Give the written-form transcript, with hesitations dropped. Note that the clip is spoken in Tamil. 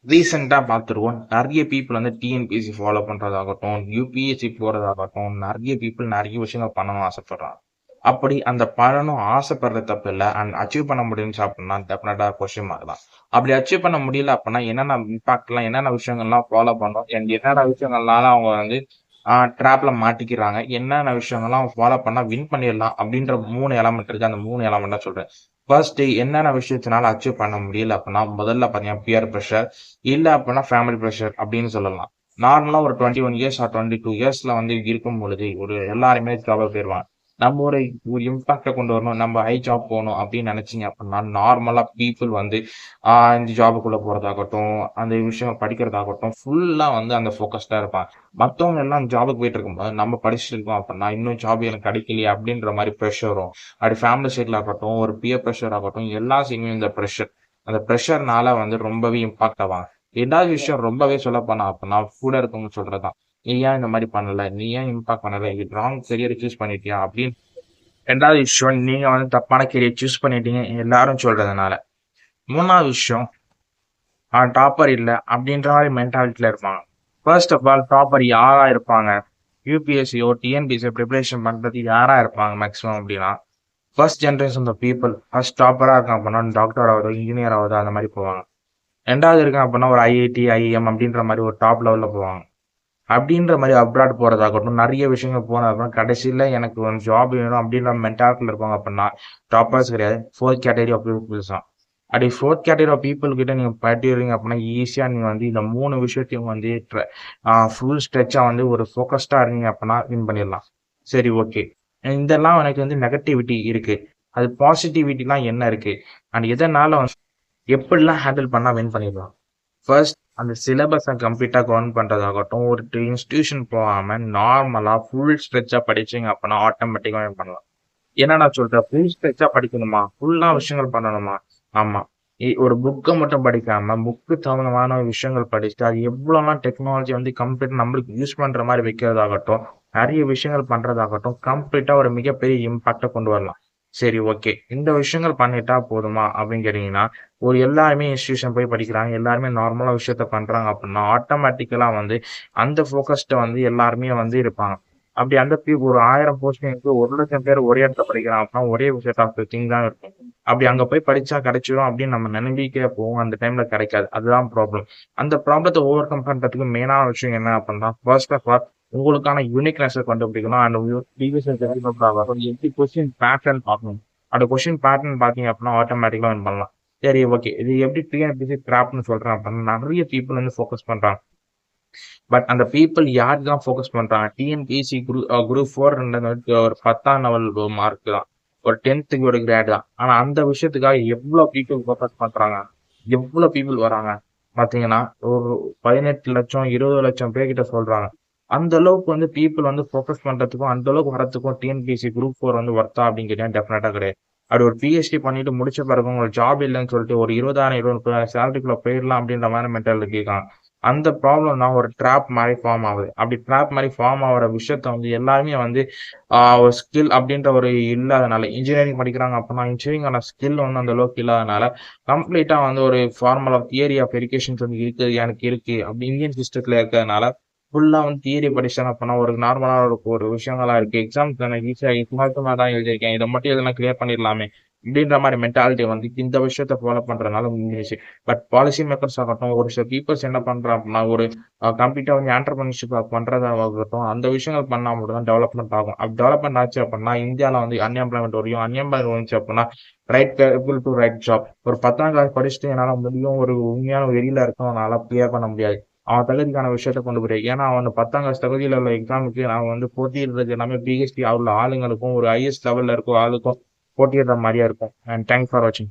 ரீசெண்டா பார்த்துருவோம். நெறைய பீப்பிள் வந்து டிஎன்பிஎஸ்சி ஃபாலோ பண்றதாகட்டும், யுபிஎஸ்சி போறதாகட்டும், நெறைய பீப்பிள் நெறைய விஷயங்கள் பண்ணணும்னு ஆசைப்படுறாங்க. அப்படி அந்த பண்ணணும் ஆசைப்படுறது தப்பு இல்ல. அண்ட் அச்சீவ் பண்ண முடிஞ்சுச்சு அப்படின்னா டெஃபினட்டா கொஸ்டின் மார்க் தான். அப்படி அச்சீவ் பண்ண முடியல அப்படின்னா என்னென்ன இம்பாக்ட்லாம், என்னென்ன விஷயங்கள்லாம் ஃபாலோ பண்ணணும், அண்ட் என்னென்ன விஷயங்கள்னால அவங்க வந்து ட்ராப்ல மாட்டிக்கிறாங்க, என்னென்ன விஷயங்கள்லாம் ஃபாலோ பண்ணா வின் பண்ணிடலாம் அப்படின்ற 3 எலமெண்ட் இருக்கு. அந்த 3 எலமெண்ட்டா சொல்றேன். ஃபர்ஸ்ட் என்னென்ன விஷயத்தினால அச்சீவ் பண்ண முடியல அப்படின்னா, முதல்ல பார்த்தீங்கன்னா பியர் பிரஷர், இல்ல அப்படின்னா ஃபேமிலி பிரஷர் அப்படின்னு சொல்லலாம். நார்மலா ஒரு 21 இயர்ஸ் ஆர் 22 இயர்ஸ்ல வந்து இருக்கும் பொழுது, ஒரு எல்லாருமே ஜாப்க்கு போயிருவாங்க. நம்ம ஒரு ஒரு இம்பாக்ட்ட கொண்டு வரணும், நம்ம ஹை ஜாப் போணும் அப்படின்னு நினைச்சீங்க அப்படின்னா, நார்மலா பீப்பிள் வந்து இந்த ஜாபுக்குள்ள போறதாகட்டும், அந்த விஷயம் படிக்கிறதாகட்டும், ஃபுல்லா வந்து அந்த ஃபோக்கஸ்டா இருப்பாங்க. மத்தவங்க எல்லாம் ஜாபுக்கு போயிட்டு இருக்கும்போது, நம்ம படிச்சுட்டு இருக்கோம் அப்படின்னா, இன்னும் ஜாப் எனக்கு கிடைக்கலையே அப்படின்ற மாரி பிரஷர் வரும். அப்படி ஃபேமிலி சைட்ல ஆகட்டும், ஒரு பியர் பிரஷர் ஆகட்டும், எல்லா சைட்லயும் இந்த பிரஷர். அந்த பிரஷர்னால வந்து ரொம்பவே இம்பாக்ட் ஆவாங்க. 2வது விஷயம் ரொம்பவே சொல்லப்போனா அப்படின்னா, கூட இருக்கவங்க சொல்றதுதான். "நீ ஏன் இந்த மாரி பண்ணல? நீ ஏன் இம்பாக்ட் பண்ணல? இது ராங் கரியர சூஸ் பண்ணிட்டியா?" அப்படின்னு 2வது விஷயம், நீங்க வந்து தப்பான கரியர் சூஸ் பண்ணிட்டீங்க எல்லாரும் சொல்றதுனால. 3வது விஷயம், டாப்பர் இல்ல அப்படின்ற மாரி மென்டாலிட்டில இருப்பாங்க. ஃபர்ஸ்ட் ஆஃப் ஆல் டாப்பர் யாரா இருப்பாங்க? யுபிஎஸ்சியோ, டிஎன்பிஎஸ்சியோ பிரிப்பரேஷன் பண்றது யாரா இருப்பாங்க மேக்ஸிமம் அப்படின்னா, first generation of people first டாப்பரா இருக்காங்க அப்படின்னா, டாக்டர் ஆவதோ, இன்ஜினியர் ஆவதோ அந்த மாரி போவாங்க. 2வது இருக்காங்க அப்படின்னா, ஒரு ஐஐடி, ஐஐஎம் அப்படின்ற மாரி ஒரு டாப் லெவல்ல போவாங்க. அப்படின்ற மாரி அப்ராட் போறதாகட்டும், நெறைய விஷயங்கள் போனதுக்கப்புறம் கடைசில எனக்கு வந்து ஜாப் வேணும் அப்படின்ற மென்டாலிட்டில இருப்பாங்க அப்படின்னா, டாப்பர்ஸ் கிடையாது. 4த் கேட்டகரி ஆஃப் பீப்பிள்ஸ் தான். அப்படி 4த் கேட்டகரி ஆஃப் பீப்பிள் கிட்ட நீங்க பழகிட்டீங்க அப்படின்னா, ஈஸியா நீங்க வந்து இந்த 3 விஷயத்தையும் வந்து ஃபுல் ஸ்ட்ரெச்சா வந்து ஒரு ஃபோகஸ்டா இருந்தீங்க அப்படின்னா வின் பண்ணிடலாம். சரி, ஓகே. இதெல்லாம் எனக்கு வந்து நெகட்டிவிட்டி இருக்கு. அது பாசிட்டிவிட்டிலாம் என்ன இருக்கு? அண்ட் எதனால வந்து எப்படிலாம் ஹேண்டில் பண்ணா வின் பண்ணிடலாம்? ஃபர்ஸ்ட் அந்த சிலபஸ கம்ப்ளீட்டா கவர்ன் பண்றதாகட்டும், ஒரு இன்ஸ்டிடியூஷன் போகாம நார்மலா ஃபுல் ஸ்ட்ரெச்சா படிச்சீங்க அப்பன்னா ஆட்டோமேட்டிக்கா வின் பண்ணலாம். என்னடா சொல்ற? ஃபுல் ஸ்ட்ரெச்சா படிக்கணுமா? ஃபுல்லா விஷயங்கள் பண்ணணுமா? ஆமா. ஒரு புக்க மட்டும் படிக்காம, புக்கு சம்மந்தமான விஷயங்கள் படிச்சுட்டு, அது எவ்வளோலாம் டெக்னாலஜி வந்து கம்ப்ளீட்டா நம்மளுக்கு யூஸ் பண்ற மாரி வைக்கிறதாகட்டும், நெறைய விஷயங்கள் பண்றதாகட்டும், கம்ப்ளீட்டா ஒரு மிகப்பெரிய இம்பாக்ட்ட கொண்டு வரலாம். சரி, ஓகே. இந்த விஷயங்கள் பண்ணிட்டா போதுமா? அப்படின்னு கேட்டீங்கன்னா, ஒரு எல்லாருமே இன்ஸ்டிடியூஷன் போய் படிக்கிறாங்க. எல்லாருமே நார்மலா விஷயத்த பண்றாங்க அப்படின்னா, ஆட்டோமேட்டிக்கலா வந்து அந்த ஃபோகஸ்ட வந்து எல்லாருமே வந்து இருப்பாங்க. அப்படி அந்த ஒரு 1000 போஸ்டிங்க்கு 1,00,000 பேர் ஒரே இடத்துல படிக்கிறான் அப்படின்னா, ஒரே செட் ஆஃப் திங் தான் இருக்கும். அப்படி அங்க போய் படிச்சா கிடைச்சிரும் அப்படின்னு நம்ம நம்பிக்கையா போவோம். அந்த டைம்ல கிடைக்காது. அதுதான் ப்ராப்ளம். அந்த ப்ராப்ளத்த ஓவர் கம் பண்றதுக்கு மெயினான விஷயம் என்ன அப்படின்னா, ஃபர்ஸ்ட் ஆஃப் ஆல் உங்களுக்கான யூனிக்னெஸ்ஸ கண்டுபிடிக்கணும். அண்ட் ப்ரீவியஸ் எப்படி கொஸ்டின் பேட்டர்ன் பார்க்கணும். அந்த கொஸ்டின் பேட்டர்ன் பார்த்தீங்க அப்படின்னா, ஆட்டோமேட்டிக்கா வின் பண்ணலாம். சரி, ஓகே. இது எப்படி டிஎன்பிஎஸ்சி ட்ராப்ன்னு சொல்றேன் அப்படின்னா, நெறைய பீப்பிள் வந்து ஃபோக்கஸ் பண்றாங்க. பட் அந்த பீப்பிள் யார் தான் ஃபோக்கஸ் பண்றாங்க? டிஎன்பிஎஸ்சி குரூப் 4 ஒரு 10ஆம் லெவல் மார்க் தான். ஒரு 10த்துக்கு ஒரு கிரேட் தான். ஆனா அந்த விஷயத்துக்காக எவ்ளோ பீப்பிள் ஃபோக்கஸ் பண்றாங்க? எவ்ளோ பீப்பிள் வராங்க? பார்த்தீங்கன்னா, ஒரு 18,00,000 20,00,000 பேர்கிட்ட சொல்றாங்க. அந்த அளவுக்கு வந்து பீப்பிள் வந்து ஃபோக்கஸ் பண்றதுக்கும், அந்த அளவுக்கு வரதுக்கும் டிஎன்பிஎஸ்சி குரூப் 4 வந்து வொர்த்தா அப்படின்னு கேட்டீங்கன்னா, டெஃபினட்டா கிடையாது. அப்படி ஒரு பிஹெச்டி பண்ணிட்டு முடிச்ச பிறகு உங்களுக்கு ஜாப் இல்லன்னு சொல்லிட்டு ஒரு 20,000 23,000 சேலரிக்குள்ள போயிரலாம் அப்படின்ற மாரி மென்டாலிட்டி இருக்காங்க. அந்த ப்ராப்ளம் தான் ஒரு ட்ராப் மாரி ஃபார்ம் ஆகுது. அப்படி ட்ராப் மாரி ஃபார்ம் ஆகுற விஷயத்த வந்து எல்லாருமே வந்து ஒரு ஸ்கில் அப்படின்ற ஒரு இல்லாதனால, இன்ஜினியரிங் படிக்கிறாங்க அப்படின்னா, இன்ஜினியரிங்கான ஸ்கில் வந்து அந்த அளவுக்கு இல்லாதனால, கம்ப்ளீட்டா வந்து ஒரு formal of theory of educations வந்து இருக்கு, எனக்கு இருக்கு. அப்படி இந்தியன் சிஸ்டத்துல இருக்கிறதுனால, ஃபுல்லா வந்து தியரி படிச்சேன் அப்படின்னா, ஒரு நார்மலா ஒரு ஒரு விஷயங்களா இருக்கு. எக்ஸாம்ஸ் தானே ஈஸியா இது மட்டும் தான் எழுதியிருக்கேன். இத மட்டும் எதுனா கிளியர் பண்ணிடலாமே. இப்படின்ற மாரி மென்டாலிட்டி வந்து இந்த விஷயத்த ஃபாலோ பண்றதுனால முடிஞ்சிருச்சு. பட் பாலிசி மேக்கர்ஸ் ஆகட்டும், ஒரு சில பீப்பிள்ஸ் என்ன பண்றாங்க அப்படின்னா, ஒரு கம்ப்ளீட்டா வந்து ஆன்டர்பிரினர்ஷிப் பண்றதாகட்டும், அந்த விஷயங்கள் பண்ணா மட்டும் தான் டெவலப்மெண்ட் ஆகும். அப்படி டெவலப்மெண்ட் ஆச்சு அப்படின்னா, இந்தியால வந்து அன்எம்ப்ளாய்மென்ட் குறையும். அன்எம்ப்ளாய்மென்ட் வந்துச்சு அப்படின்னா, right people to right job. ஒரு 10ஆம் கிளாஸ் படிச்சுட்டு என்னால முடியும், ஒரு உண்மையான வெறியில இருக்கவனால கிளியர் பண்ண முடியாது. அவன் தகுதிக்கான விஷயத்த கொண்டு போய் ஏன்னா, அவன் 10ஆம் கிளாஸ் தகுதியில உள்ள எக்ஸாமுக்கு அவன் வந்து போட்டியிடுறது எல்லாமே பிஹெச்டி உள்ள ஆளுங்களுக்கும், ஒரு ஹையஸ்ட் லெவல்ல இருக்க ஆளுக்கும் போட்டியிடுற மாரியா இருக்கும். அண்ட் தேங்க்ஸ் ஃபார் வாட்சிங்.